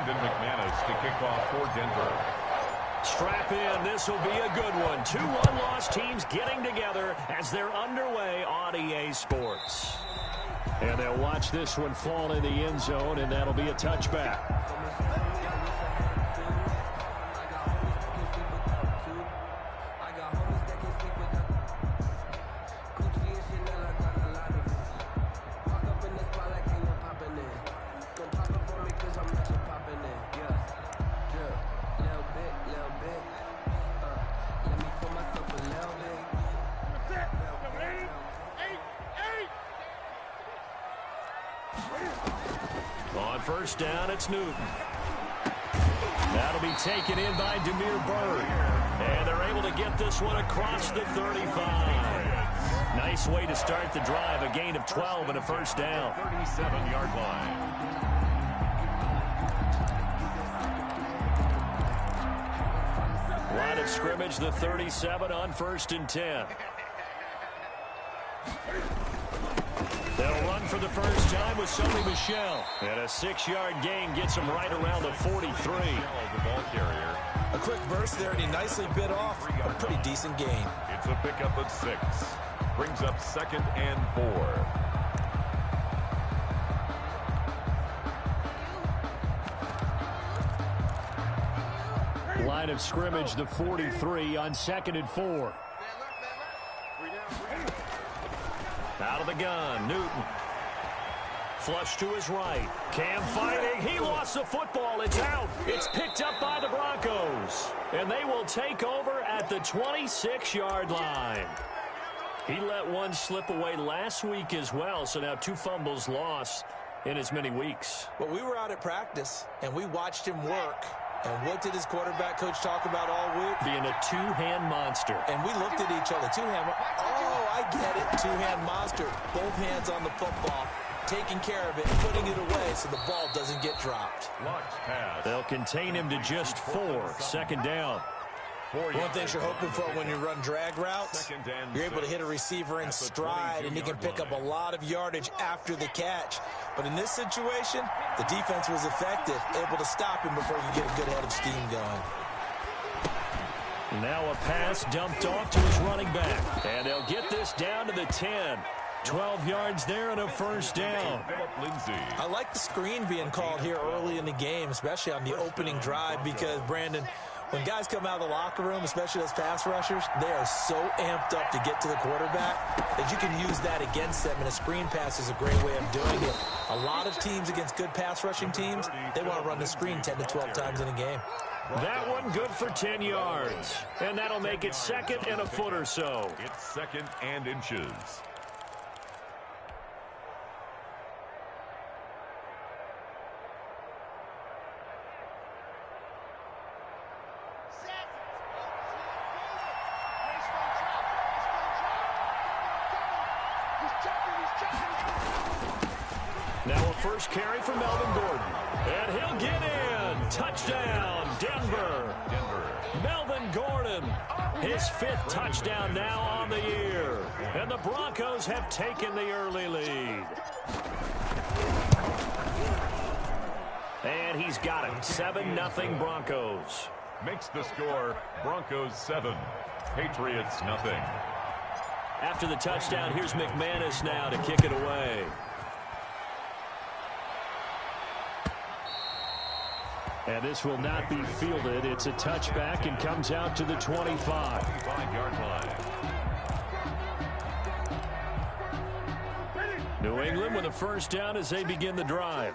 Brandon McManus to kick off for Denver. Strap in. This will be a good one. Two one-loss teams getting together as they're underway on EA Sports. And they'll watch this one fall in the end zone, and that'll be a touchback. First down, it's Newton. That'll be taken in by Demir Bird. And they're able to get this one across the 35. Nice way to start the drive. A gain of 12 and a first down. 37-yard line. Line of scrimmage, the 37 on 1st and 10. They'll run for the first time with Sony Michel. And a 6-yard gain gets him right around the 43. The ball carrier. A quick burst there, and he nicely bit off a pretty decent gain. It's a pickup of 6. Brings up 2nd and 4. Line of scrimmage, the 43 on 2nd and 4. Out of the gun, Newton. Flush to his right. Cam fighting. He lost the football. It's out. It's picked up by the Broncos. And they will take over at the 26-yard line. He let one slip away last week as well, so now 2 fumbles lost in as many weeks. Well, we were out at practice, and we watched him work. And what did his quarterback coach talk about all week? Being a two-hand monster. And we looked at each other. Two-hand. Oh, I get it. Two-hand monster. Both hands on the football, taking care of it, putting it away so the ball doesn't get dropped. They'll contain him to just 4. 2nd down. One thing you're hoping for when you run drag routes, you're able to hit a receiver in stride, and he can pick up a lot of yardage after the catch. But in this situation, the defense was effective, able to stop him before you get a good head of steam going. Now a pass dumped off to his running back. And they'll get this down to the 10. 12 yards there and a first down. I like the screen being called here early in the game, especially on the opening drive, because, Brandon, when guys come out of the locker room, especially those pass rushers, they are so amped up to get to the quarterback that you can use that against them, and a screen pass is a great way of doing it. A lot of teams against good pass rushing teams, they want to run the screen 10 to 12 times in a game. That one good for 10 yards, and that'll make it 2nd and a foot or so. It's 2nd and inches. Now a first carry for Melvin Gordon. And he'll get in. Touchdown, Denver. Melvin Gordon, his 5th touchdown now on the year. And the Broncos have taken the early lead. And he's got it. 7-0 Broncos. Makes the score Broncos 7, Patriots nothing. After the touchdown, here's McManus now to kick it away. And this will not be fielded. It's a touchback and comes out to the 25. 25-yard line. New England with a first down as they begin the drive.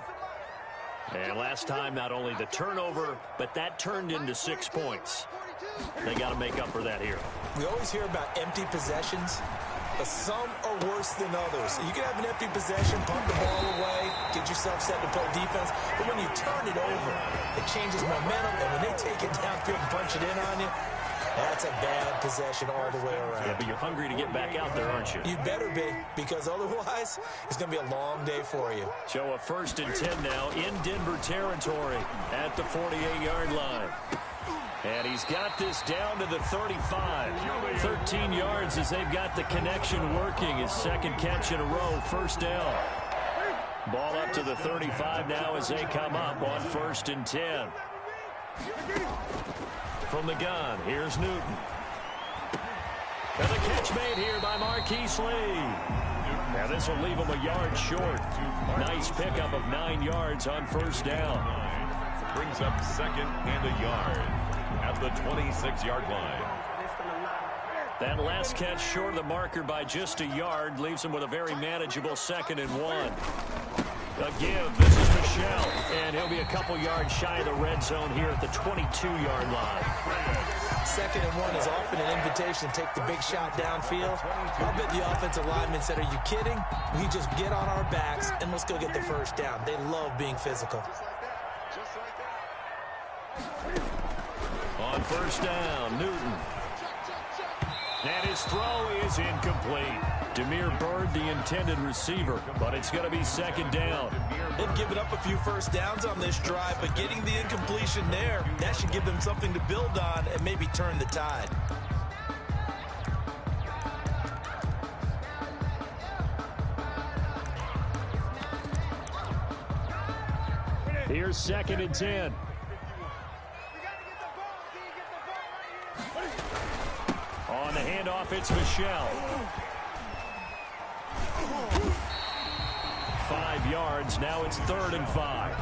And last time, not only the turnover, but that turned into 6 points. They got to make up for that here. We always hear about empty possessions, but some are worse than others. You can have an empty possession, punt the ball away, get yourself set to play defense, but when you turn it over, it changes momentum, and when they take it downfield and punch it in on you, that's a bad possession all the way around. Yeah, but you're hungry to get back out there, aren't you? You better be, because otherwise, it's going to be a long day for you. So a 1st and 10 now in Denver territory at the 48-yard line. And he's got this down to the 35. 13 yards as they've got the connection working. His 2nd catch in a row, first down. Ball up to the 35 now as they come up on 1st and 10. From the gun, here's Newton. And the catch made here by Marquise Lee. Now this will leave him a yard short. Nice pickup of 9 yards on 1st down. Brings up 2nd and a yard at the 26-yard line. That last catch short of the marker by just a yard leaves him with a very manageable 2nd and 1. A give. This is Michelle, and he'll be a couple yards shy of the red zone here at the 22-yard line. 2nd and 1 is often an invitation to take the big shot downfield. I'll bet the offensive lineman said, "Are you kidding? We just get on our backs and let's go get the 1st down." They love being physical. On 1st down, Newton. And his throw is incomplete. Demir Bird, the intended receiver, but it's going to be 2nd down. They've given up a few 1st downs on this drive, but getting the incompletion there, that should give them something to build on and maybe turn the tide. Here's 2nd and 10. On the handoff, it's Michelle. 5 yards. Now it's 3rd and 5.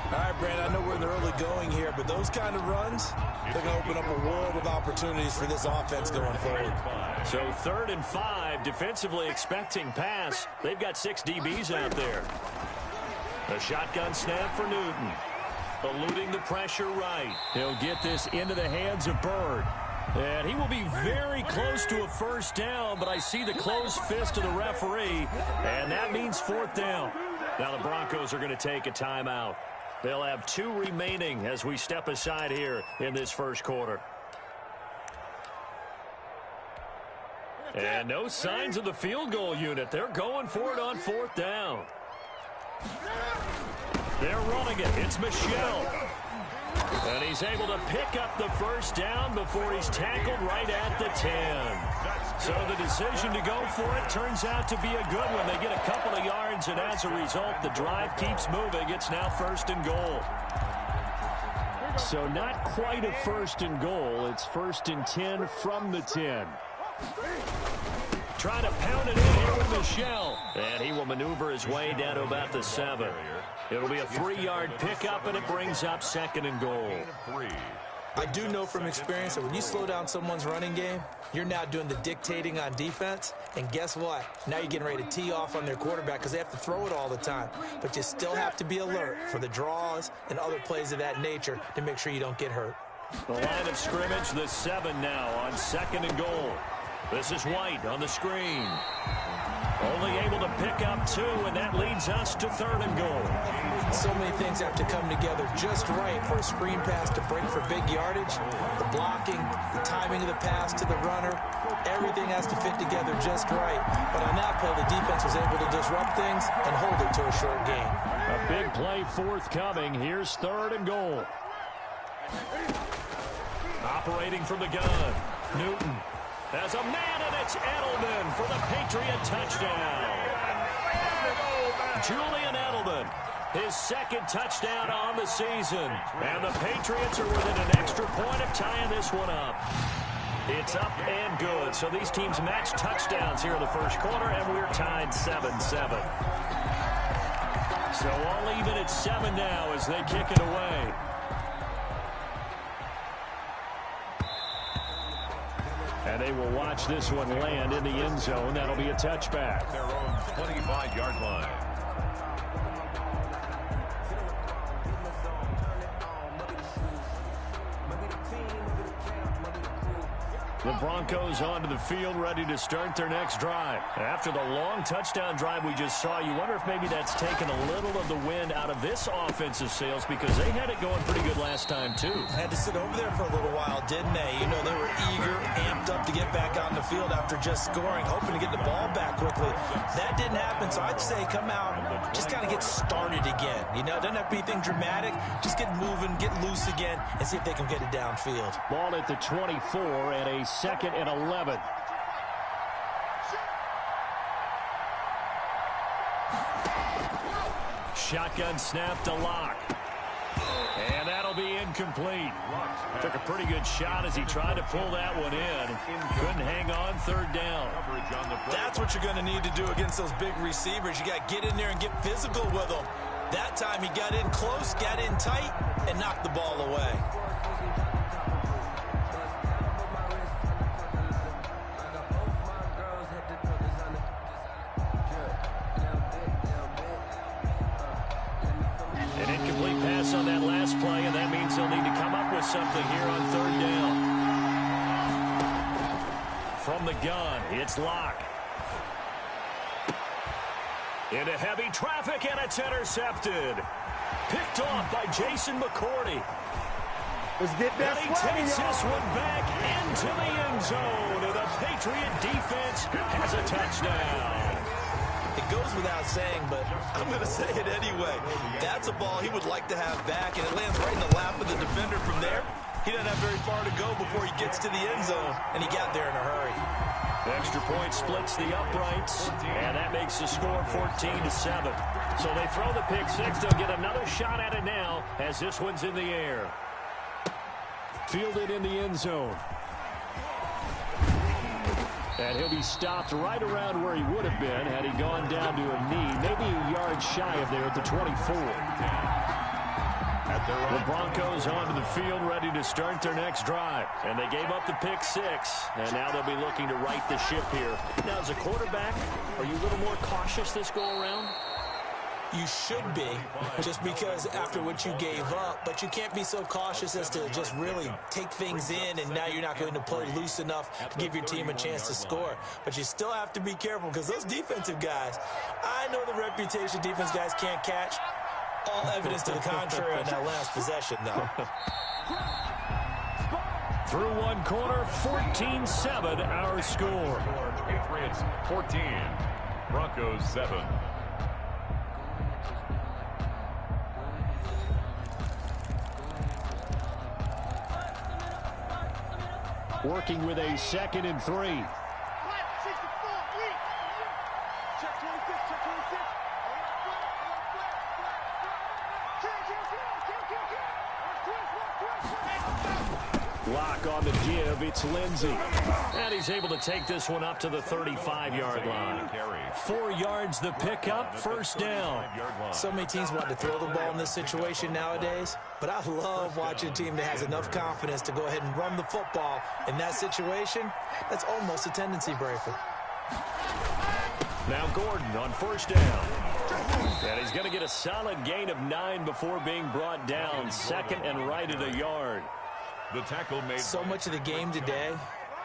All right, Brandon, I know we're in the early going here, but those kind of runs, they're going to open up a world of opportunities for this offense going forward. So 3rd and 5, defensively expecting pass. They've got 6 DBs out there. A shotgun snap for Newton. Eluding the pressure right. He'll get this into the hands of Bird. And he will be very close to a 1st down, but I see the closed fist of the referee, and that means 4th down. Now the Broncos are going to take a timeout. They'll have 2 remaining as we step aside here in this 1st quarter. And no signs of the field goal unit. They're going for it on 4th down. They're running it. It's Michelle. And he's able to pick up the 1st down before he's tackled right at the 10. So the decision to go for it turns out to be a good one. They get a couple of yards, and as a result, the drive keeps moving. It's now 1st and goal. So not quite a 1st and goal. It's 1st and 10 from the 10. Trying to pound it in here with Michelle. And he will maneuver his way down to about the 7. It'll be a 3-yard pickup, and it brings up 2nd and goal. I do know from experience that when you slow down someone's running game, you're now doing the dictating on defense. And guess what? Now you're getting ready to tee off on their quarterback because they have to throw it all the time. But you still have to be alert for the draws and other plays of that nature to make sure you don't get hurt. The line of scrimmage, the 7 now on 2nd and goal. This is White on the screen. Only able to pick up 2, and that leads us to 3rd and goal. So many things have to come together just right for a screen pass to break for big yardage. The blocking, the timing of the pass to the runner, everything has to fit together just right. But on that play, the defense was able to disrupt things and hold it to a short gain. A big play forthcoming. Here's 3rd and goal. Operating from the gun, Newton. As a man, and it's Edelman for the Patriot touchdown. Julian Edelman, his 2nd touchdown on the season. And the Patriots are within an extra point of tying this one up. It's up and good. So these teams match touchdowns here in the 1st quarter, and we're tied 7-7. So all even at 7 now as they kick it away. And they will watch this one land in the end zone. That'll be a touchback. Their own 25-yard line. The Broncos onto the field, ready to start their next drive. After the long touchdown drive we just saw, you wonder if maybe that's taken a little of the wind out of this offensive sails, because they had it going pretty good last time, too. Had to sit over there for a little while, didn't they? You know, they were eager, amped up to get back on the field after just scoring, hoping to get the ball back quickly. That didn't happen, so I'd say come out, just kind of get started again. You know, it doesn't have to be anything dramatic. Just get moving, get loose again, and see if they can get it downfield. Ball at the 24 and a 2nd and 11. Shotgun snap to Locke. And that'll be incomplete. Took a pretty good shot as he tried to pull that one in. Couldn't hang on, third down. That's what you're going to need to do against those big receivers. You got to get in there and get physical with them. That time he got in close, got in tight, and knocked the ball away. An incomplete pass on that last play, and that means they'll need to come up with something here on third down. From the gun, it's Locke. Into heavy traffic, and it's intercepted. Picked off by Jason McCourty. Let's get that. And he takes this one back into the end zone, and the Patriot defense has a touchdown. It goes without saying, but I'm going to say it anyway. That's a ball he would like to have back, and it lands right in the lap of the defender from there. He doesn't have very far to go before he gets to the end zone, and he got there in a hurry. The extra point splits the uprights, and that makes the score 14-7. So they throw the pick six. They'll get another shot at it now as this one's in the air. Fielded in the end zone. And he'll be stopped right around where he would have been had he gone down to a knee, maybe a yard shy of there at the 24. The Broncos onto the field ready to start their next drive. And they gave up the pick six, and now they'll be looking to right the ship here. Now, as a quarterback, are you a little more cautious this go-around? You should be, just because after what you gave up, but you can't be so cautious as to just really take things in, and now you're not going to play loose enough to give your team a chance to score. But you still have to be careful, because those defensive guys, I know the reputation defense guys can't catch. All evidence to the contrary on that last possession, though. Through one quarter, 14-7 our score. Patriots 14, Broncos 7. Working with a 2nd and 3. Lock on the give. It's Lindsey. And he's able to take this one up to the 35-yard line. 4 yards the pickup, first down. So many teams want to throw the ball in this situation nowadays, but I love watching a team that has enough confidence to go ahead and run the football. In that situation, that's almost a tendency breaker. Now Gordon on first down. And he's going to get a solid gain of 9 before being brought down. 2nd and right at a yard. The tackle made. So much of the game today,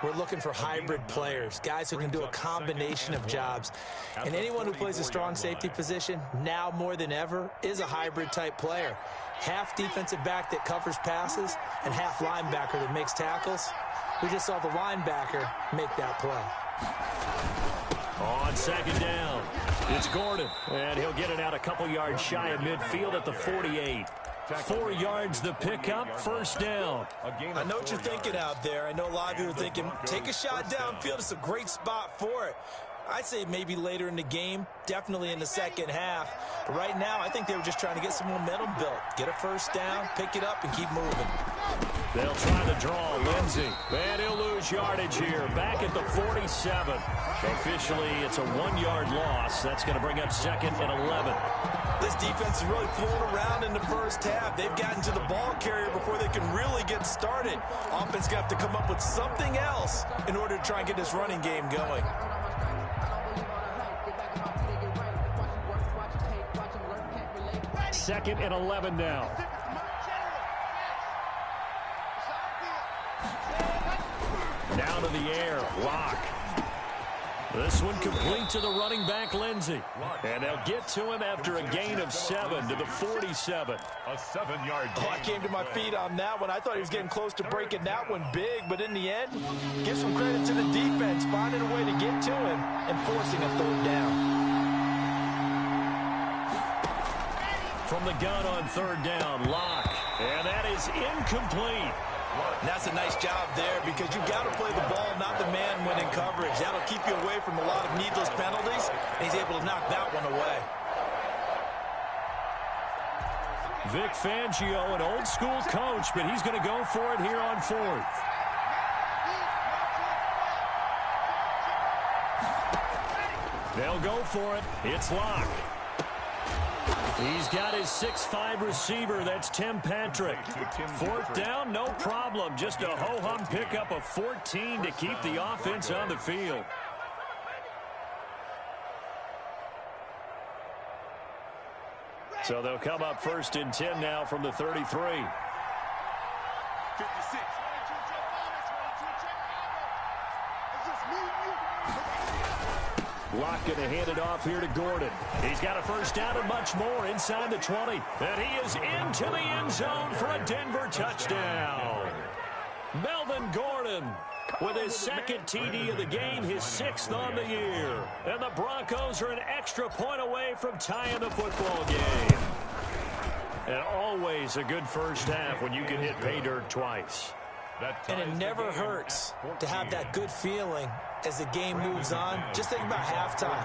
we're looking for hybrid players, guys who can do a combination of jobs. And anyone who plays a strong safety position, now more than ever, is a hybrid-type player. Half defensive back that covers passes and half linebacker that makes tackles. We just saw the linebacker make that play. On 2nd down, it's Gordon. And he'll get it out a couple yards shy of midfield at the 48. 4 yards the pickup, first down. I know what you're thinking out there. I know a lot of you are thinking, take a shot downfield. It's a great spot for it. I'd say maybe later in the game, definitely in the second half. But right now, I think they were just trying to get some momentum built. Get a first down, pick it up, and keep moving. They'll try to draw Lindsey. And he'll lose yardage here. Back at the 47. Officially, it's a 1-yard loss. That's going to bring up 2nd and 11. This defense is really flown around in the first half. They've gotten to the ball carrier before they can really get started. Offense got to come up with something else in order to try and get this running game going. Second and 11 now. Down to the air, Lock. This one complete to the running back, Lindsey. And they'll get to him after a gain of 7 to the 47. A 7-yard gain. I came to my feet on that one. I thought he was getting close to breaking that one big, but in the end, give some credit to the defense, finding a way to get to him and forcing a 3rd down. From the gun on 3rd down, Lock. And that is incomplete. And that's a nice job there because you've got to play the ball, not the man when in coverage. That'll keep you away from a lot of needless penalties, and he's able to knock that one away. Vic Fangio, an old-school coach, but he's going to go for it here on 4th. They'll go for it. It's Locke. He's got his 6'5" receiver. That's Tim Patrick. 4th down, no problem. Just a ho-hum pickup of 14 to keep the offense on the field. So they'll come up 1st and 10 now from the 33. Locke going to hand it off here to Gordon. He's got a 1st down and much more inside the 20. And he is into the end zone for a Denver touchdown. Melvin Gordon with his 2nd TD of the game, his 6th on the year. And the Broncos are an extra point away from tying the football game. And always a good first half when you can hit pay dirt twice. And it never hurts to have that good feeling as the game moves on. Just think about halftime.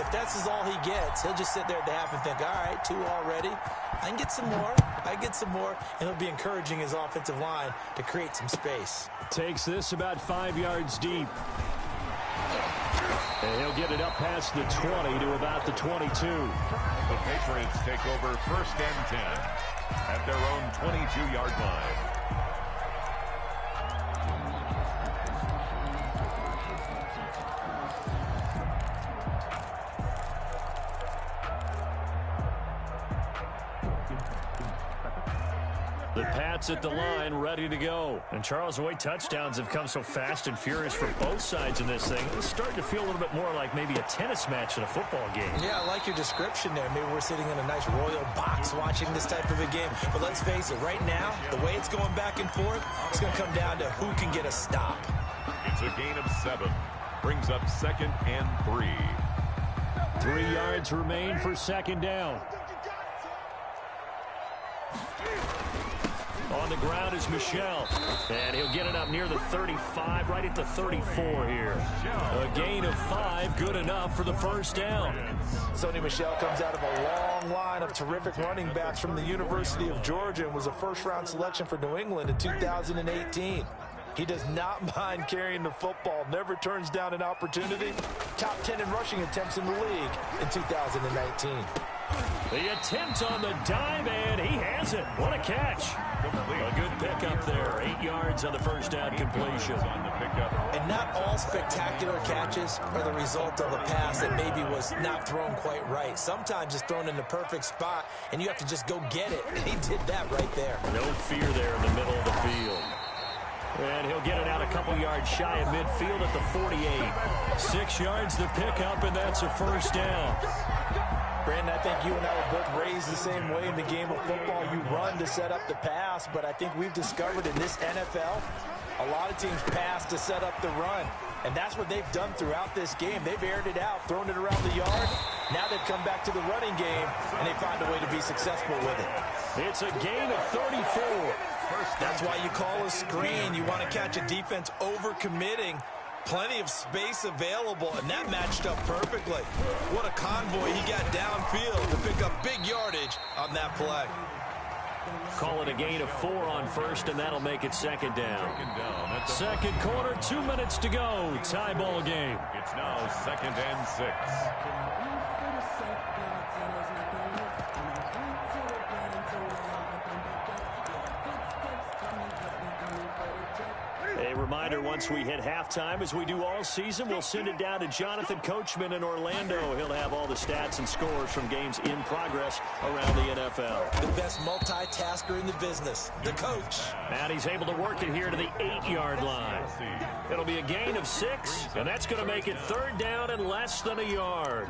If that's all he gets, he'll just sit there at the half and think, all right, 2 already. I can get some more. I get some more. And he'll be encouraging his offensive line to create some space. Takes this about 5 yards deep. And he'll get it up past the 20 to about the 22. The Patriots take over 1st and 10 at their own 22-yard line. The Pats at the line, ready to go. And Charles, the way touchdowns have come so fast and furious for both sides in this thing, it's starting to feel a little bit more like maybe a tennis match in a football game. Yeah, I like your description there. Maybe we're sitting in a nice royal box watching this type of a game. But let's face it, right now, the way it's going back and forth, it's going to come down to who can get a stop. It's a gain of 7. Brings up 2nd and 3. 3 yards remain for 2nd down. On the ground is Michel. And he'll get it up near the 35, right at the 34 here. A gain of 5, good enough for the 1st down. Sony Michel comes out of a long line of terrific running backs from the University of Georgia and was a 1st-round selection for New England in 2018. He does not mind carrying the football, never turns down an opportunity. Top 10 in rushing attempts in the league in 2019. The attempt on the dive, and he has it. What a catch. A good pickup there. 8 yards on the 1st down completion. And not all spectacular catches are the result of a pass that maybe was not thrown quite right. Sometimes it's thrown in the perfect spot, and you have to just go get it. And he did that right there. No fear there in the middle of the field. And he'll get it out a couple yards shy of midfield at the 48. 6 yards the pickup, and that's a 1st down. Brandon, I think you and I were both raised the same way in the game of football. You run to set up the pass, but I think we've discovered in this NFL, a lot of teams pass to set up the run. And that's what they've done throughout this game. They've aired it out, thrown it around the yard. Now they've come back to the running game, and they find a way to be successful with it. It's a gain of 34. That's why you call a screen. You want to catch a defense over-committing. Plenty of space available, and that matched up perfectly. What a convoy he got downfield to pick up big yardage on that play. Call it a gain of 4 on 1st, and that'll make it 2nd down. 2nd quarter, 2 minutes to go. Tie ball game. It's now 2nd and 6. A reminder, once we hit halftime, as we do all season, we'll send it down to Jonathan Coachman in Orlando. He'll have all the stats and scores from games in progress around the NFL. The best multitasker in the business, the coach. And he's able to work it here to the 8-yard line. It'll be a gain of 6, and that's going to make it 3rd down and less than a yard.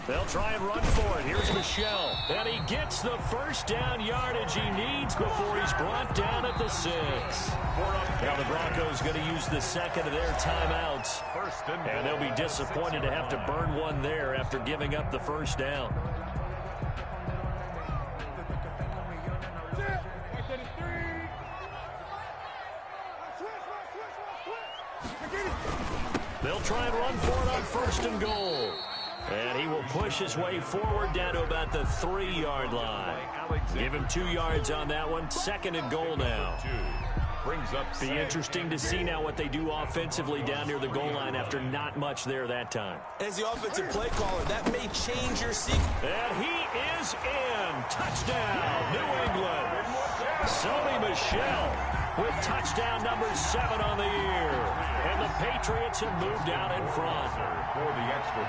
They'll try and run for it. Here's Michelle. And he gets the first down yardage he needs before he's brought down at the 6. Now the Broncos going to use the second of their timeouts. And they'll be disappointed to have to burn one there after giving up the first down. They'll try and run for it on 1st and goal. And he will push his way forward down to about the 3-yard line. Give him 2 yards on that one. 2nd and goal now. Be interesting to see now what they do offensively down near the goal line after not much there that time. As the offensive play caller, that may change your sequence. And he is in. Touchdown, New England. Sony Michel with touchdown number 7 on the year. And the Patriots have moved out in front.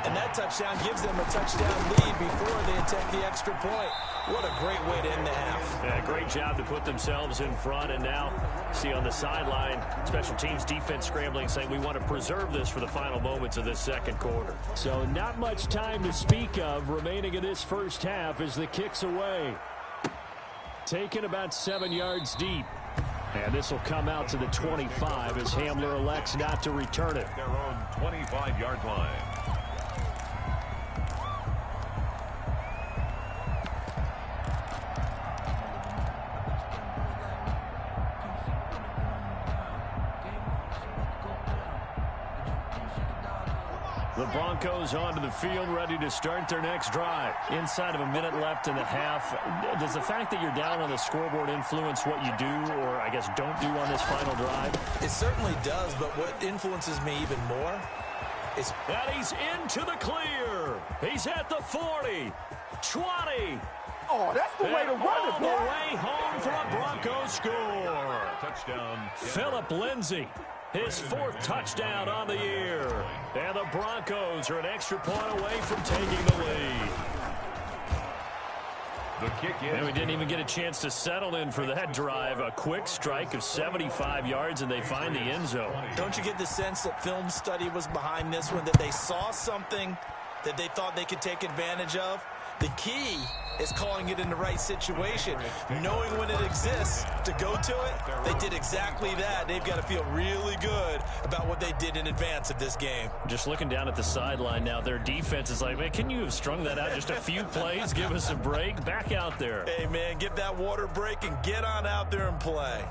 And that touchdown gives them a touchdown lead before they attempt the extra point. What a great way to end the half. Yeah, great job to put themselves in front. And now, see on the sideline, special teams defense scrambling, saying we want to preserve this for the final moments of this second quarter. So not much time to speak of remaining in this first half as the kick's away. Taken about 7 yards deep. And this will come out to the 25 as Hamler elects not to return it. Their own 25-yard line. The Broncos onto the field, ready to start their next drive. Inside of a minute left in the half, does the fact that you're down on the scoreboard influence what you do, or I guess don't do on this final drive? It certainly does, but what influences me even more is... And he's into the clear. He's at the 40, 20. Oh, that's the way to run it, all the way home for a Broncos score. Touchdown. Philip Lindsay. His 4th touchdown on the year. And the Broncos are an extra point away from taking the lead. The kick in. And we didn't even get a chance to settle in for that drive. A quick strike of 75 yards, and they find the end zone. Don't you get the sense that film study was behind this one, that they saw something that they thought they could take advantage of? The key is calling it in the right situation, knowing when it exists to go to it. They did exactly that. They've got to feel really good about what they did in advance of this game. Just looking down at the sideline now, their defense is like, man, can you have strung that out just a few plays? Give us a break. Back out there. Hey, man, get that water break and get on out there and play.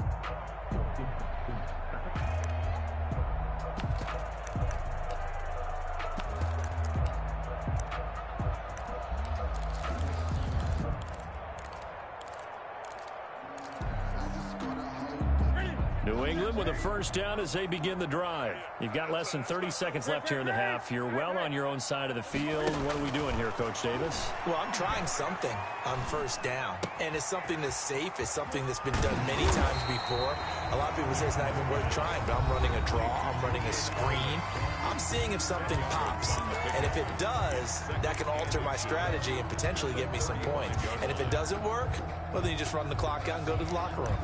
New England with a first down as they begin the drive. You've got less than 30 seconds left here in the half. You're well on your own side of the field. What are we doing here, Coach Davis? Well, I'm trying something on first down. And it's something that's safe. It's something that's been done many times before. A lot of people say it's not even worth trying, but I'm running a draw. I'm running a screen. I'm seeing if something pops. And if it does, that can alter my strategy and potentially get me some points. And if it doesn't work, well, then you just run the clock out and go to the locker room.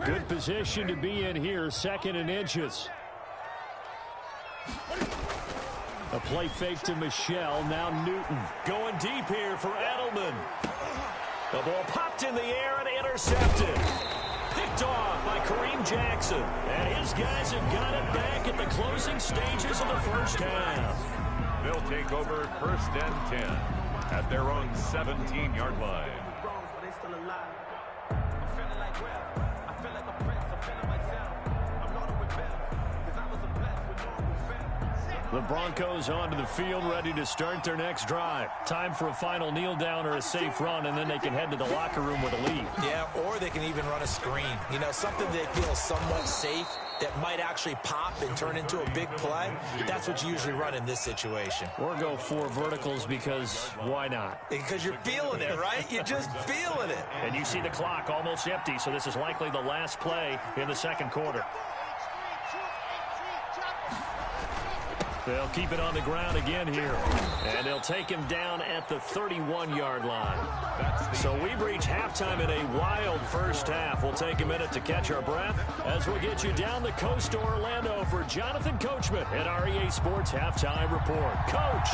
Good position to be in here, 2nd and inches. A play fake to Michelle, now Newton. Going deep here for Edelman. The ball popped in the air and intercepted. Picked off by Kareem Jackson. And his guys have got it back at the closing stages of the first half. They'll take over 1st and 10 at their own 17-yard line. The Broncos onto the field, ready to start their next drive. Time for a final kneel down or a safe run, and then they can head to the locker room with a lead. Yeah, or they can even run a screen. You know, something they feel somewhat safe that might actually pop and turn into a big play. That's what you usually run in this situation. Or go 4 verticals because why not? Because you're feeling it, right? You're just feeling it. And you see the clock almost empty, so this is likely the last play in the second quarter. They'll keep it on the ground again here. And they'll take him down at the 31-yard line. So we've reached halftime in a wild first half. We'll take a minute to catch our breath as we'll get you down the coast to Orlando for Jonathan Coachman at our EA Sports Halftime Report. Coach,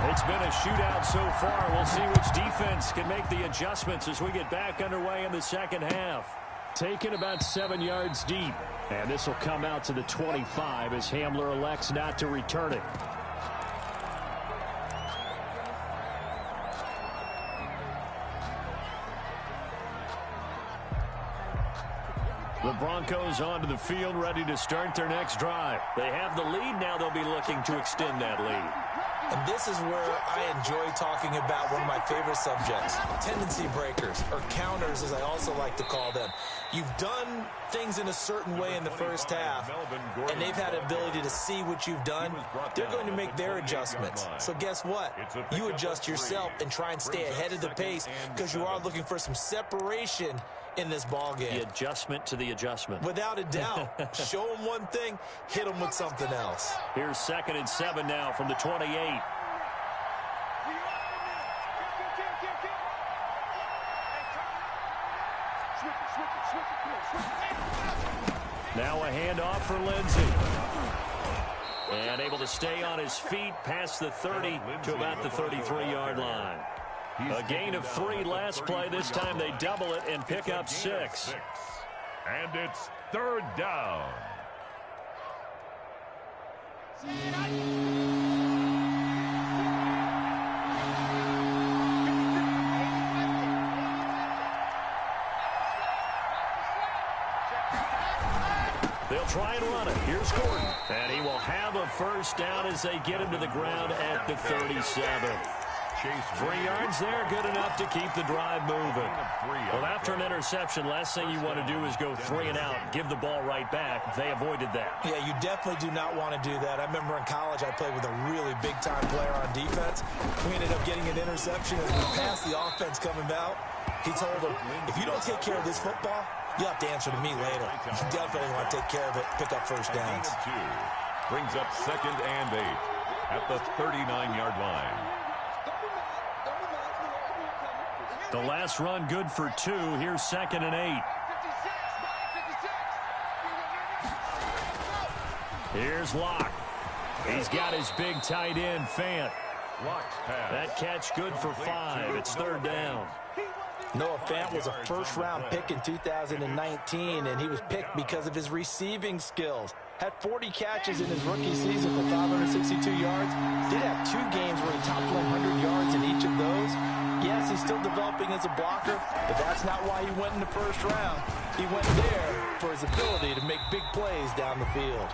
it's been a shootout so far. We'll see which defense can make the adjustments as we get back underway in the second half. Taken about 7 yards deep. And this will come out to the 25 as Hamler elects not to return it. The Broncos onto the field, ready to start their next drive. They have the lead. Now they'll be looking to extend that lead. And this is where I enjoy talking about one of my favorite subjects, tendency breakers, or counters as I also like to call them. You've done things in a certain way in the first half, and they've had the ability to see what you've done. They're going to make their adjustments. So guess what? You adjust yourself and try and stay ahead of the pace because you are looking for some separation in this ball game. The adjustment to the adjustment. Without a doubt. Show them one thing, hit them with something else. Here's 2nd and 7 now from the 28. Now a handoff for Lindsey. And able to stay on his feet past the 30 to about the 33-yard line. A gain of 3 last play. This time they double it and pick up 6. And it's 3rd down. They'll try and run it. Here's Gordon. And he will have a first down as they get him to the ground at the 37. 3 yards there, good enough to keep the drive moving. Well, after an interception, last thing you want to do is go 3 and out, give the ball right back. They avoided that. Yeah, you definitely do not want to do that. I remember in college I played with a really big-time player on defense. We ended up getting an interception as we passed the offense coming out. He told him, if you don't take care of this football, you'll have to answer to me later. You definitely want to take care of it, pick up first downs. Brings up 2nd and 8 at the 39-yard line. The last run good for 2. Here's 2nd and 8. Here's Locke. He's got his big tight end, Fant. That catch good for 5. It's 3rd down. Noah Fant was a first-round pick in 2019, and he was picked because of his receiving skills. Had 40 catches in his rookie season for 562 yards. Did have 2 games where he topped 100 yards in each of those. Yes, he's still developing as a blocker, but that's not why he went in the first round. He went there for his ability to make big plays down the field.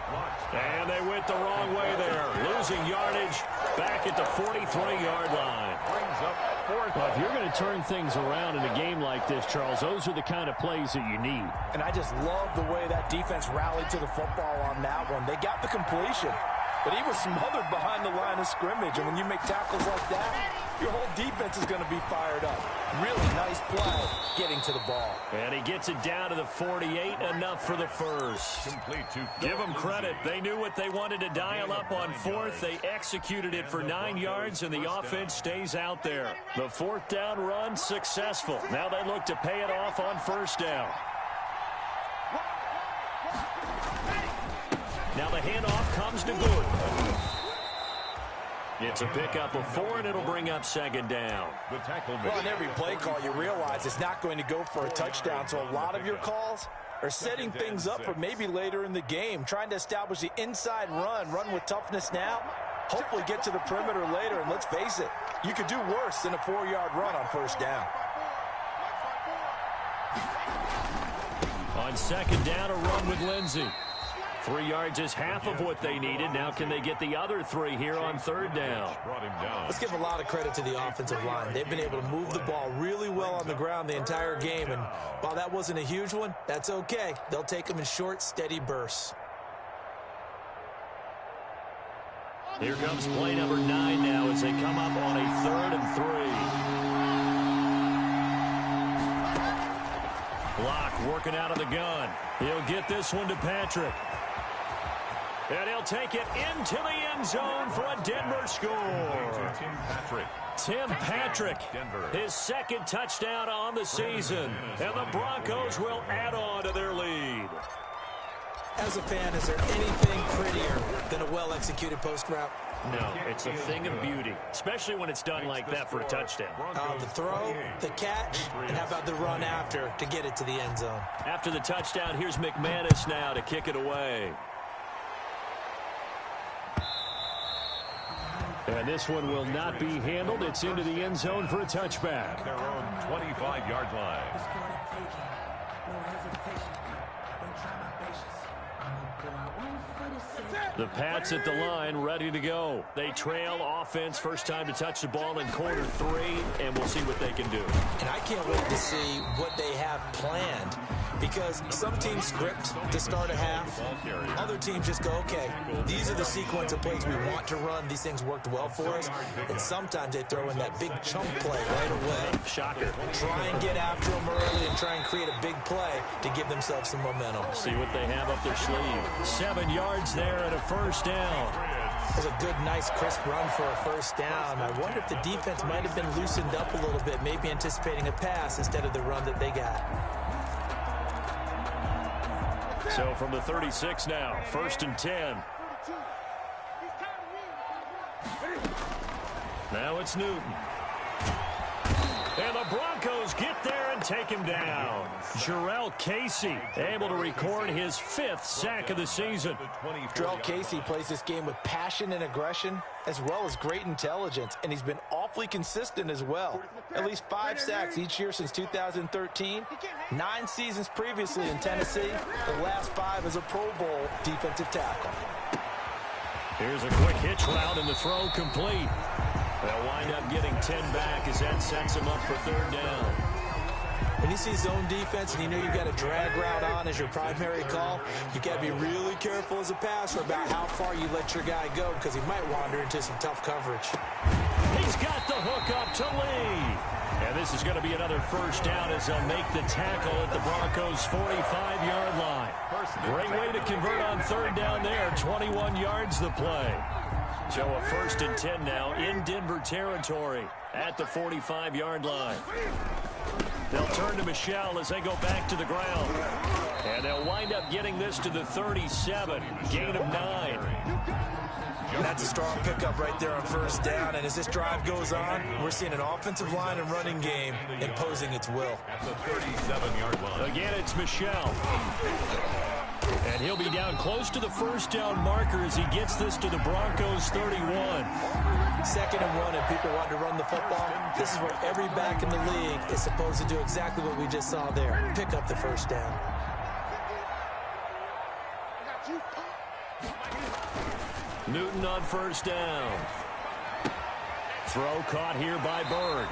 And they went the wrong way there. Losing yardage back at the 43-yard line. Well, if you're going to turn things around in a game like this, Charles, those are the kind of plays that you need. And I just love the way that defense rallied to the football on that one. They got the completion, but he was smothered behind the line of scrimmage. And when you make tackles like that, your whole defense is going to be fired up. Really nice play getting to the ball. And he gets it down to the 48, enough for the first. Give them credit. They knew what they wanted to dial up on 4th. They executed it for 9 yards, and the offense stays out there. The 4th down run successful. Now they look to pay it off on 1st down. Now the handoff comes to Gordon. It's a pickup of 4, and it'll bring up 2nd down. Well, in every play call, you realize it's not going to go for a touchdown, so a lot of your calls are setting things up for maybe later in the game, trying to establish the inside run with toughness now, hopefully get to the perimeter later, and let's face it, you could do worse than a 4-yard run on 1st down. On 2nd down, a run with Lindsey. 3 yards is half of what they needed. Now can they get the other 3 here on 3rd down? Let's give a lot of credit to the offensive line. They've been able to move the ball really well on the ground the entire game. And while that wasn't a huge one, that's okay. They'll take them in short, steady bursts. Here comes play number 9 now as they come up on a 3rd and 3. Locke working out of the gun. He'll get this one to Patrick. And he'll take it into the end zone for a Denver score. Tim Patrick, his second touchdown on the season. And the Broncos will add on to their lead. As a fan, is there anything prettier than a well-executed post route? No, it's a thing of beauty, especially when it's done like that for a touchdown. The throw, the catch, and how about the run after to get it to the end zone? After the touchdown, here's McManus now to kick it away. And this one will not be handled. It's into the end zone for a touchback. Their own 25-yard line. The Pats at the line, ready to go. They trail offense, first time to touch the ball in quarter 3, and we'll see what they can do. And I can't wait to see what they have planned, because some teams script to start a half. Other teams just go, okay, these are the sequence of plays we want to run. These things worked well for us. And sometimes they throw in that big chunk play right away. Shocker. Try and get after them early and try and create a big play to give themselves some momentum. See what they have up their sleeve. 7 yards there and a first down. It was a good, nice, crisp run for a first down. I wonder if the defense might have been loosened up a little bit, maybe anticipating a pass instead of the run that they got. So from the 36 now, 1st and 10. Now it's Newton. And the Broncos get there and take him down. Jarrell Casey able to record his 5th sack of the season. Jarrell Casey plays this game with passion and aggression as well as great intelligence, and he's been awfully consistent as well. At least 5 sacks each year since 2013, 9 seasons previously in Tennessee, the last 5 as a Pro Bowl defensive tackle. Here's a quick hitch route and the throw complete. They'll wind up getting 10 back as that sets him up for 3rd down. When you see zone defense and you know you've got a drag route on as your primary call, you got to be really careful as a passer about how far you let your guy go, because he might wander into some tough coverage. He's got the hook up to Lee. And this is going to be another first down as they'll make the tackle at the Broncos' 45-yard line. Great way to convert on 3rd down there. 21 yards the play. So a 1st and 10 now in Denver territory at the 45-yard line. They'll turn to Michel as they go back to the ground. And they'll wind up getting this to the 37. Gain of 9. That's a strong pickup right there on 1st down. And as this drive goes on, we're seeing an offensive line and running game imposing its will. At the 37-yard line. Again, it's Michel. And he'll be down close to the 1st down marker as he gets this to the Broncos' 31. 2nd and 1, and people want to run the football. This is where every back in the league is supposed to do exactly what we just saw there. Pick up the 1st down. Newton on 1st down. Throw caught here by Bird.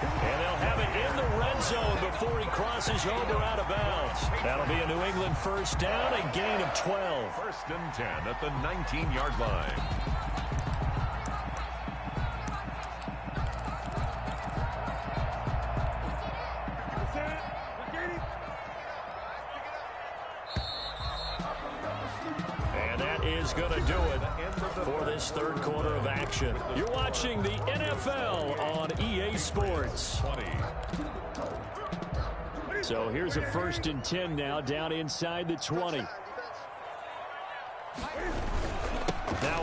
And they'll have it in the red zone before he crosses over out of bounds. That'll be a New England 1st down, a gain of 12. 1st and 10 at the 19-yard line. And that is going to do it for this 3rd quarter of action. You're watching the NFL on EA Sports. So here's a 1st and 10 now down inside the 20. Now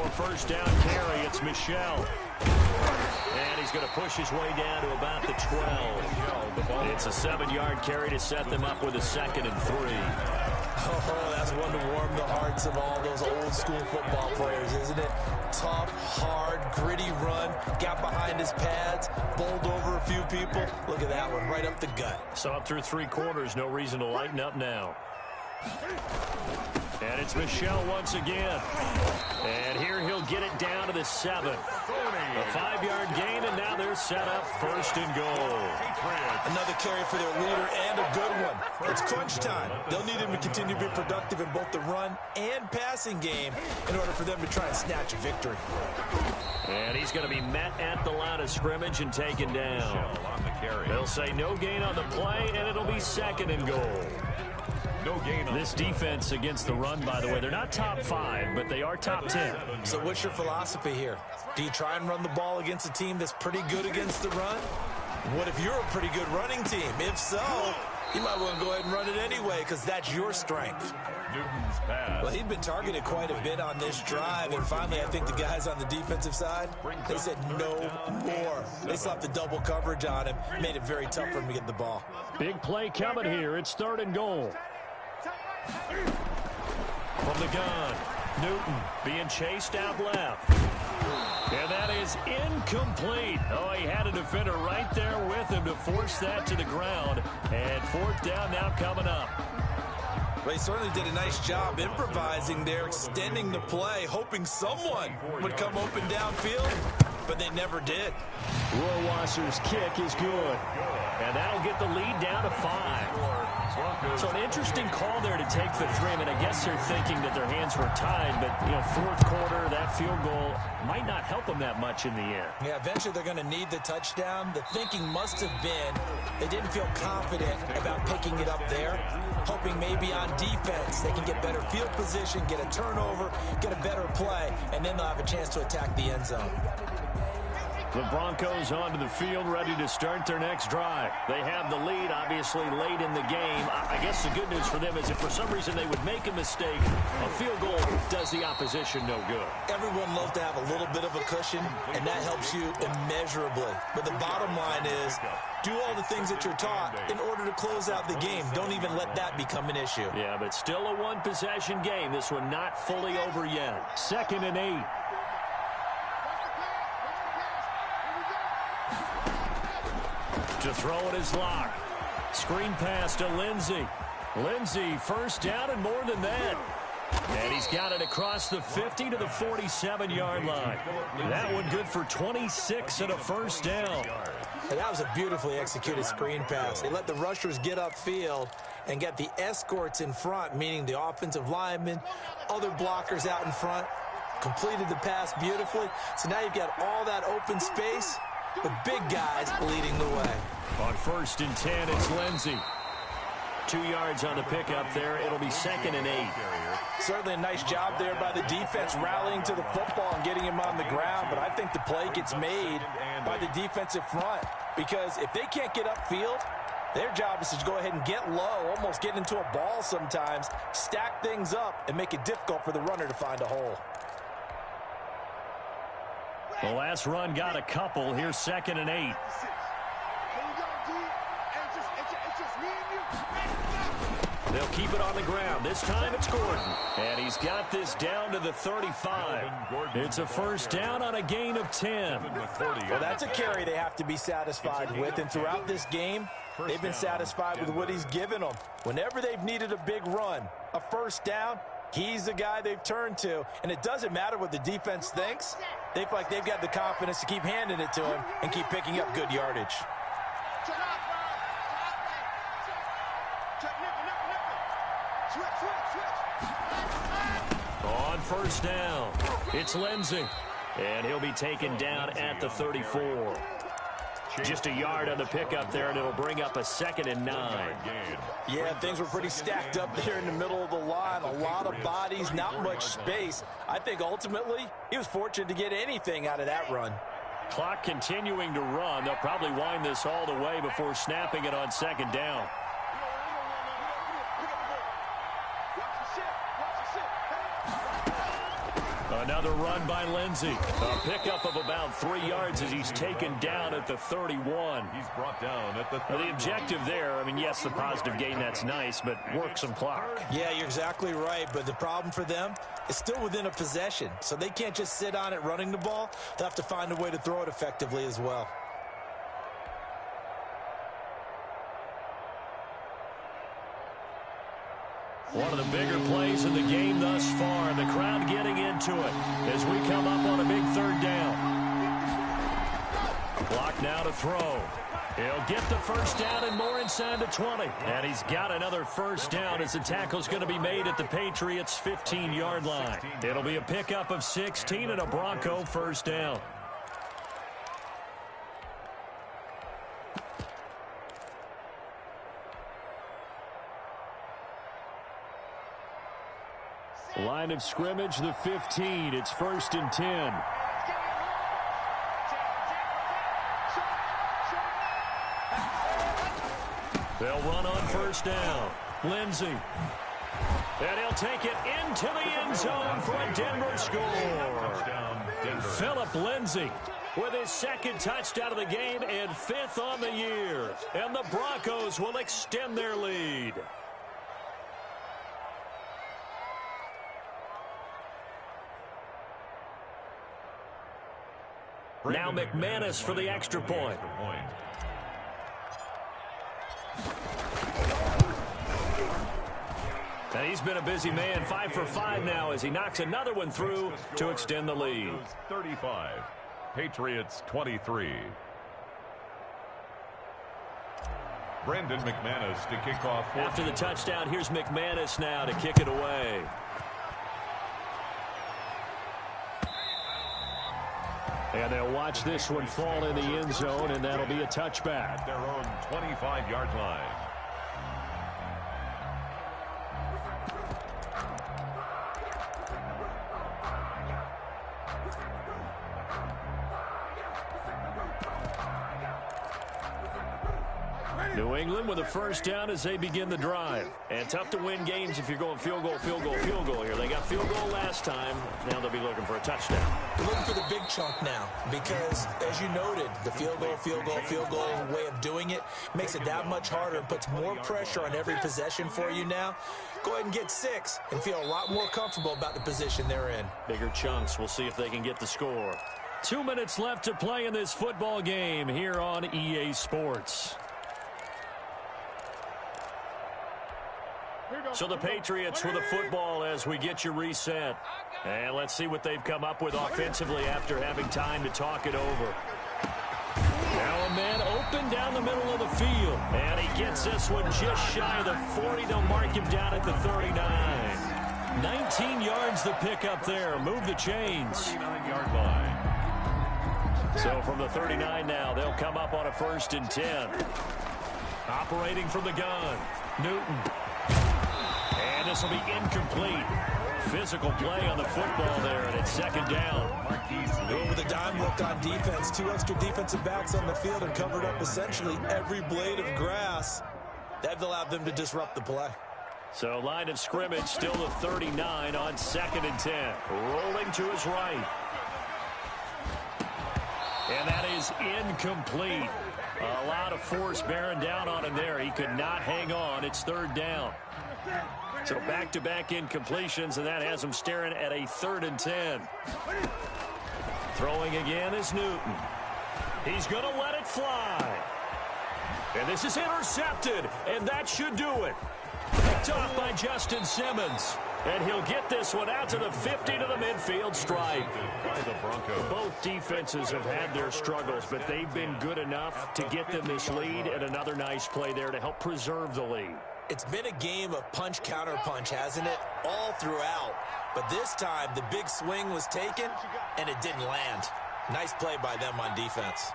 a 1st down carry. It's Michel. And he's going to push his way down to about the 12. It's a 7-yard carry to set them up with a 2nd and 3. Oh, that's one to warm the hearts of all those old school football players, isn't it? Tough, hard, gritty run, got behind his pads, bowled over a few people. Look at that one, right up the gut. Saw it through 3 quarters, no reason to lighten up now. And it's Michel once again. And here he'll get it down to the 7. A 5-yard gain, and now they're set up 1st and goal. Another carry for their leader, and a good one. It's crunch time. They'll need him to continue to be productive in both the run and passing game in order for them to try and snatch a victory. And he's going to be met at the line of scrimmage and taken down. They'll say no gain on the play, and it'll be 2nd and goal. No gain on This defense against the run, by the way, they're not top 5, but they are top 10. So what's your philosophy here? Do you try and run the ball against a team that's pretty good against the run? What if you're a pretty good running team? If so, you might want to go ahead and run it anyway because that's your strength. Newton's pass. Well, he'd been targeted quite a bit on this drive, and finally I think the guys on the defensive side, they said no more. They slapped the double coverage on him, made it very tough for him to get the ball. Big play coming here. It's 3rd and goal. From the gun, Newton being chased out left. And that is incomplete. Oh, he had a defender right there with him to force that to the ground. And 4th down now coming up. Well, he certainly did a nice job improvising there, extending the play, hoping someone would come open downfield, but they never did. Rohrwasser's kick is good. And that'll get the lead down to 5. So an interesting call there to take the 3. I mean, I guess they're thinking that their hands were tied, but, 4th quarter, that field goal might not help them that much in the end. Yeah, eventually they're going to need the touchdown. The thinking must have been they didn't feel confident about picking it up there, hoping maybe on defense they can get better field position, get a turnover, get a better play, and then they'll have a chance to attack the end zone. The Broncos onto the field, ready to start their next drive. They have the lead, obviously, late in the game. I guess the good news for them is if for some reason they would make a mistake, a field goal does the opposition no good. Everyone loves to have a little bit of a cushion, and that helps you immeasurably. But the bottom line is, do all the things that you're taught in order to close out the game. Don't even let that become an issue. Yeah, but still a one-possession game. This one not fully over yet. 2nd and 8. To throw it is Locke. Screen pass to Lindsey. Lindsey, 1st down and more than that. And he's got it across the 50 to the 47-yard line. That one good for 26 and a 1st down. And that was a beautifully executed screen pass. They let the rushers get upfield and get the escorts in front, meaning the offensive linemen, other blockers out in front, completed the pass beautifully. So now you've got all that open space, the big guys leading the way. On 1st and 10, it's Lindsey. 2 yards on the pickup there. It'll be 2nd and 8. Certainly a nice job there by the defense rallying to the football and getting him on the ground, but I think the play gets made by the defensive front because if they can't get upfield, their job is to go ahead and get low, almost get into a ball sometimes, stack things up, and make it difficult for the runner to find a hole. The last run got a couple. Here's 2nd and 8. They'll keep it on the ground. This time it's Gordon. And he's got this down to the 35. It's a 1st down on a gain of 10. Well, that's a carry they have to be satisfied with. And throughout this game, they've been satisfied with what he's given them. Whenever they've needed a big run, a 1st down, he's the guy they've turned to. And it doesn't matter what the defense thinks. They feel like they've got the confidence to keep handing it to him and keep picking up good yardage. On 1st down, it's Lindsey. And he'll be taken down at the 34. Just a yard on the pickup there, and it'll bring up a 2nd and 9. Yeah, things were pretty stacked up there in the middle of the line. A lot of bodies, not much space. I think ultimately he was fortunate to get anything out of that run. Clock continuing to run. They'll probably wind this all the way before snapping it on 2nd down. Another run by Lindsey. A pickup of about 3 yards as he's taken down at the 31. He's brought down at the 31. The objective there, I mean, yes, the positive gain, that's nice, but work some clock. Yeah, you're exactly right, but the problem for them is still within a possession, so they can't just sit on it running the ball. They'll have to find a way to throw it effectively as well. One of the bigger plays in the game thus far. The crowd getting into it as we come up on a big 3rd down. Clock now to throw. He'll get the 1st down and more inside the 20. And he's got another 1st down as the tackle's going to be made at the Patriots' 15-yard line. It'll be a pickup of 16 and a Bronco 1st down. Line of scrimmage, the 15. It's 1st and 10. They'll run on 1st down. Lindsey. And he'll take it into the end zone for a Denver score. Philip Lindsey with his 2nd touchdown of the game and 5th on the year. And the Broncos will extend their lead. Now McManus for the extra point. And he's been a busy man, 5 for 5 now as he knocks another one through to extend the lead. 35, Patriots 23. Brandon McManus to kick off. After the touchdown, here's McManus now to kick it away. And they'll watch this one fall in the end zone, and that'll be a touchback. At their own 25-yard line. New England with a 1st down as they begin the drive. And tough to win games if you're going field goal, field goal, field goal here. They got field goal last time. Now they'll be looking for a touchdown. They're looking for the big chunk now because, as you noted, the field goal, field goal, field goal way of doing it makes it that much harder and puts more pressure on every possession for you now. Go ahead and get 6 and feel a lot more comfortable about the position they're in. Bigger chunks. We'll see if they can get the score. 2 minutes left to play in this football game here on EA Sports. So the Patriots with the football as we get you reset. And let's see what they've come up with offensively after having time to talk it over. Now a man open down the middle of the field. And he gets this one just shy of the 40. They'll mark him down at the 39. 19 yards the pick up there. Move the chains. 39-yard line. So from the 39 now, they'll come up on a 1st and 10. Operating from the gun. Newton. And this will be incomplete. Physical play on the football there, and it's 2nd down. Over the dime look on defense. 2 extra defensive backs on the field and covered up essentially every blade of grass. That allowed them to disrupt the play. So line of scrimmage still the 39 on 2nd and 10. Rolling to his right. And that is incomplete. A lot of force bearing down on him there. He could not hang on. It's 3rd down. So back-to-back incompletions, and that has him staring at a 3rd and 10. Throwing again is Newton. He's going to let it fly. And this is intercepted, and that should do it. Picked off by Justin Simmons. And he'll get this one out to the 50 to the midfield stripe. Both defenses have had their struggles, but they've been good enough to get them this lead, and another nice play there to help preserve the lead. It's been a game of punch-counter-punch, hasn't it? All throughout. But this time, the big swing was taken, and it didn't land. Nice play by them on defense.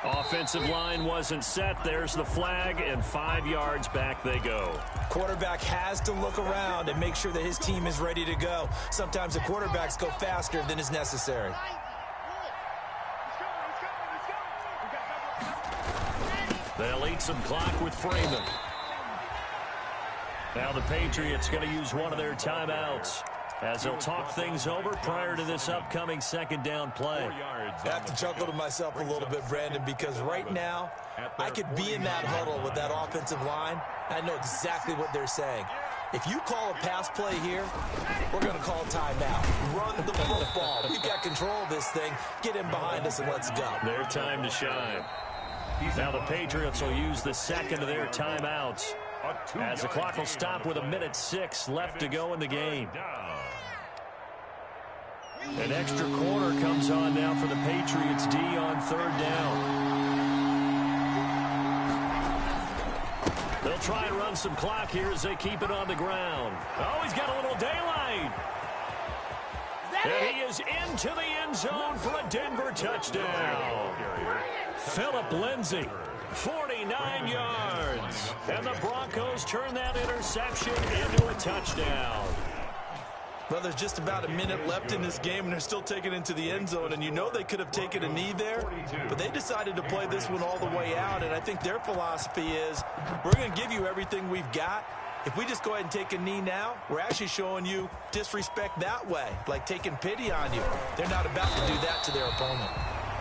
Offensive line wasn't set. There's the flag, and 5 yards back they go. Quarterback has to look around and make sure that his team is ready to go. Sometimes the quarterbacks go faster than is necessary. They'll eat some clock with Freeman. Now the Patriots going to use one of their timeouts as they'll talk things over prior to this upcoming 2nd down play. I have to chuckle to myself a little bit, Brandon, because right now I could be in that huddle with that offensive line. I know exactly what they're saying. If you call a pass play here, we're going to call timeout. Run the football. We've got control of this thing. Get in behind us and let's go. Their time to shine. Now the Patriots will use the 2nd of their timeouts as the clock will stop with 1:06 left to go in the game. An extra corner comes on now for the Patriots D on 3rd down. They'll try and run some clock here as they keep it on the ground. Oh, he's got a little daylight. And he is into the end zone for a Denver touchdown. Philip Lindsey 49 yards. And the Broncos turn that interception into a touchdown. Well, there's just about a minute left in this game, and they're still taking it into the end zone. And you know they could have taken a knee there, but they decided to play this one all the way out. And I think their philosophy is, we're going to give you everything we've got. If we just go ahead and take a knee now, we're actually showing you disrespect that way, like taking pity on you. They're not about to do that to their opponent.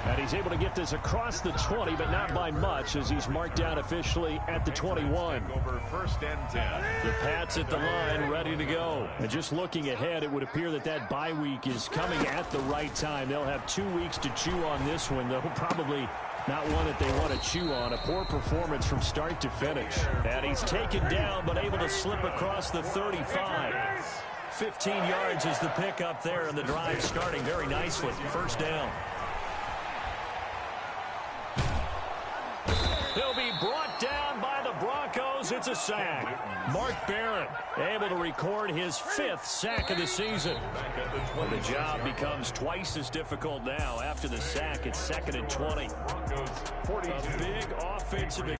And he's able to get this across the 20, but not by much, as he's marked down officially at the 21. Over first and 10. The Pats at the line, ready to go. And just looking ahead, it would appear that that bye week is coming at the right time. They'll have 2 weeks to chew on this one, though probably not one that they want to chew on. A poor performance from start to finish. And he's taken down, but able to slip across the 35. 15 yards is the pickup there, and the drive starting very nicely. First down. He'll be brought down by the Broncos. It's a sack. Mark Barron able to record his 5th sack of the season. The job becomes twice as difficult now. After the sack, it's 2nd and 20. A big offensive